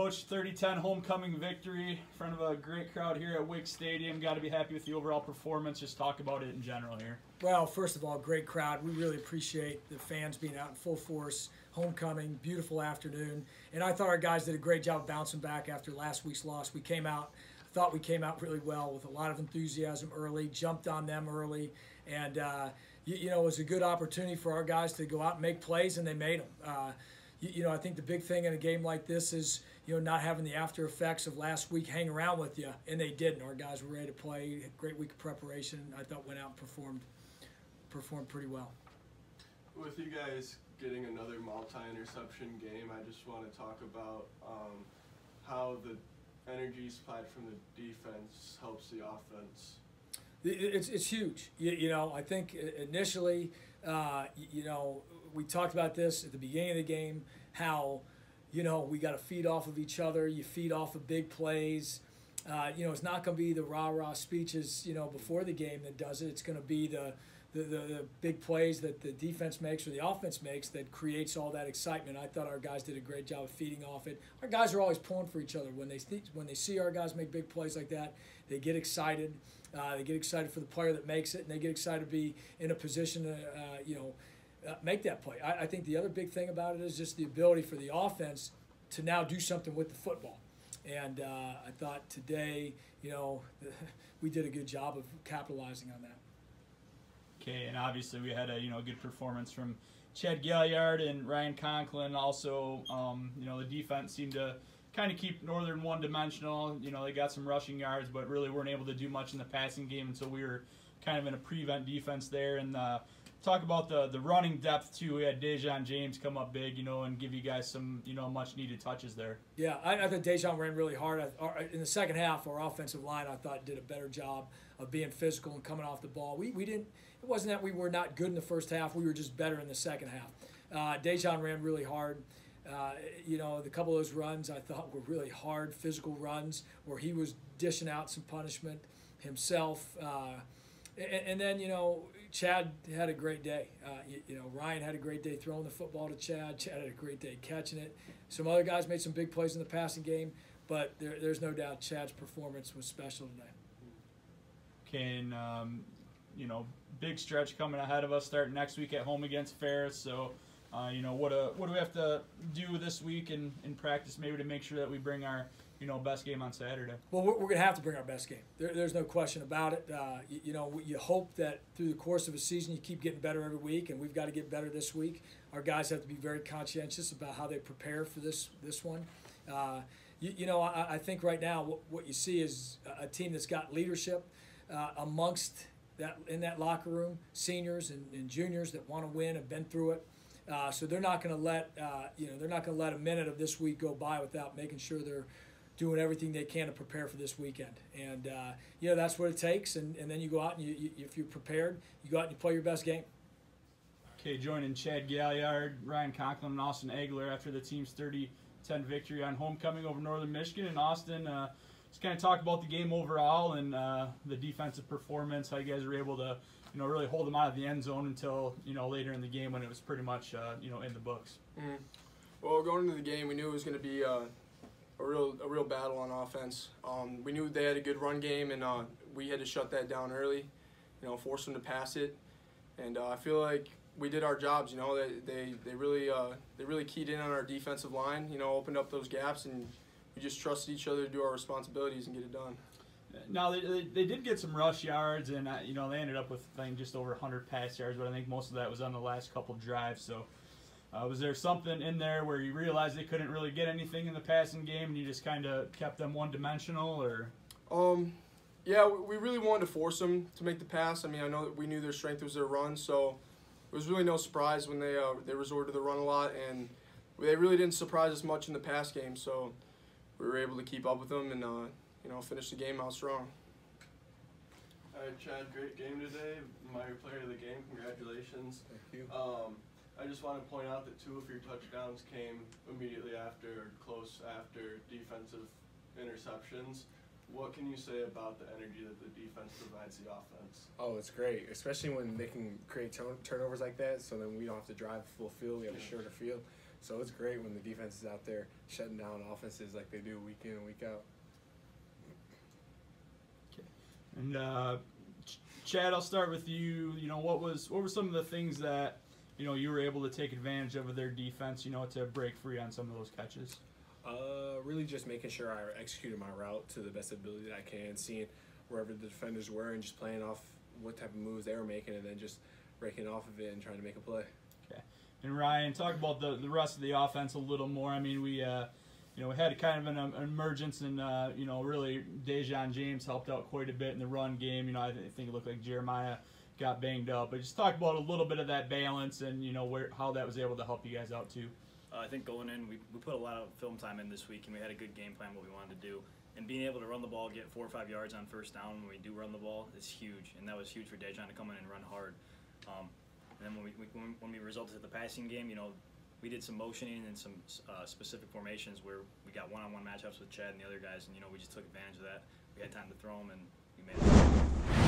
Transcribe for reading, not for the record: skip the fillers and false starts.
Coach, 30-10 homecoming victory in front of a great crowd here at Wake Stadium. Got to be happy with the overall performance. Just talk about it in general here. Well, first of all, great crowd. We really appreciate the fans being out in full force. Homecoming, beautiful afternoon. And I thought our guys did a great job of bouncing back after last week's loss. We thought we came out really well with a lot of enthusiasm early, jumped on them early, and it was a good opportunity for our guys to go out and make plays, and they made them. I think the big thing in a game like this is, not having the after effects of last week hang around with you, and they didn't. Our guys were ready to play. Great week of preparation. I thought went out and performed pretty well. With you guys getting another multi-interception game, I just want to talk about how the energy supplied from the defense helps the offense. It's huge. I think initially, we talked about this at the beginning of the game, how, we got to feed off of each other. You feed off of big plays. It's not going to be the rah-rah speeches, before the game that does it. It's going to be the big plays that the defense makes or the offense makes that creates all that excitement. I thought our guys did a great job of feeding off it. Our guys are always pulling for each other. When they see our guys make big plays like that, they get excited. They get excited for the player that makes it, and they get excited to be in a position to, make that play. I think the other big thing about it is just the ability for the offense to now do something with the football. And I thought today, we did a good job of capitalizing on that. Okay, and obviously we had a good performance from Chad Galliard and Ryan Conklin. Also, the defense seemed to kind of keep Northern one-dimensional. They got some rushing yards, but really weren't able to do much in the passing game, and so we were kind of in a prevent defense there. And talk about the running depth too. We had Dejon James come up big, and give you guys some much-needed touches there. Yeah, I thought Dejon ran really hard. In the second half, our offensive line I thought did a better job of being physical and coming off the ball. We didn't. It wasn't that we were not good in the first half. We were just better in the second half. Dejon ran really hard. The couple of those runs I thought were really hard, physical runs where he was dishing out some punishment himself. And then, Chad had a great day. Ryan had a great day throwing the football to Chad. Chad had a great day catching it. Some other guys made some big plays in the passing game, but there's no doubt Chad's performance was special today. Okay, and, big stretch coming ahead of us starting next week at home against Ferris. So, what do we have to do this week in practice maybe to make sure that we bring our best game on Saturday? Well, we're going to have to bring our best game. There's no question about it. You hope that through the course of a season you keep getting better every week, and we've got to get better this week. Our guys have to be very conscientious about how they prepare for this one. I think right now what you see is a team that's got leadership amongst in that locker room, seniors and juniors that want to win, have been through it. So they're not going to let a minute of this week go by without making sure they're doing everything they can to prepare for this weekend. And that's what it takes. And then you go out and if you're prepared, you go out and you play your best game. Okay, joining Chad Galliard, Ryan Conklin, and Austin Egler after the team's 30-10 victory on homecoming over Northern Michigan. And Austin, just kind of talk about the game overall and the defensive performance, how you guys were able to really hold them out of the end zone until later in the game when it was pretty much in the books. Mm-hmm. Well, going into the game, we knew it was going to be a real battle on offense. We knew they had a good run game, and we had to shut that down early, force them to pass it. And I feel like we did our jobs. They really keyed in on our defensive line. Opened up those gaps, and we just trusted each other to do our responsibilities and get it done. Now, they did get some rush yards, and they ended up with just over 100 pass yards, but I think most of that was on the last couple drives. So was there something in there where you realized they couldn't really get anything in the passing game and you just kind of kept them one-dimensional? Or yeah, we really wanted to force them to make the pass. I mean, I know that we knew their strength was their run, so it was really no surprise when they resorted to the run a lot, and they really didn't surprise us much in the pass game, so we were able to keep up with them and finish the game out strong. All right, Chad, great game today. My player of the game, congratulations. Thank you. I just want to point out that 2 of your touchdowns came immediately after, close after defensive interceptions. What can you say about the energy that the defense provides the offense? Oh, it's great, especially when they can create turnovers like that, so then we don't have to drive full field. We have a shorter field. So it's great when the defense is out there shutting down offenses like they do week in and week out. Okay. And Chad, I'll start with you. You know, what were some of the things that, you know, you were able to take advantage of their defense, you know, to break free on some of those catches? Really just making sure I executed my route to the best ability that I can, seeing wherever the defenders were and just playing off what type of moves they were making and then just breaking off of it and trying to make a play. Okay. And Ryan, talk about the rest of the offense a little more. I mean, we we had kind of an emergence and really Dejon James helped out quite a bit in the run game. You know, I think it looked like Jeremiah got banged up, but just talk about a little bit of that balance and, you know, how that was able to help you guys out too. I think going in, we put a lot of film time in this week, and we had a good game plan what we wanted to do. And being able to run the ball, get 4 or 5 yards on first down when we do run the ball is huge, and that was huge for Dejon to come in and run hard. And then when we resulted at the passing game, you know, we did some motioning and some specific formations where we got one-on-one matchups with Chad and the other guys, and, you know, we just took advantage of that. We had time to throw them, and we made it.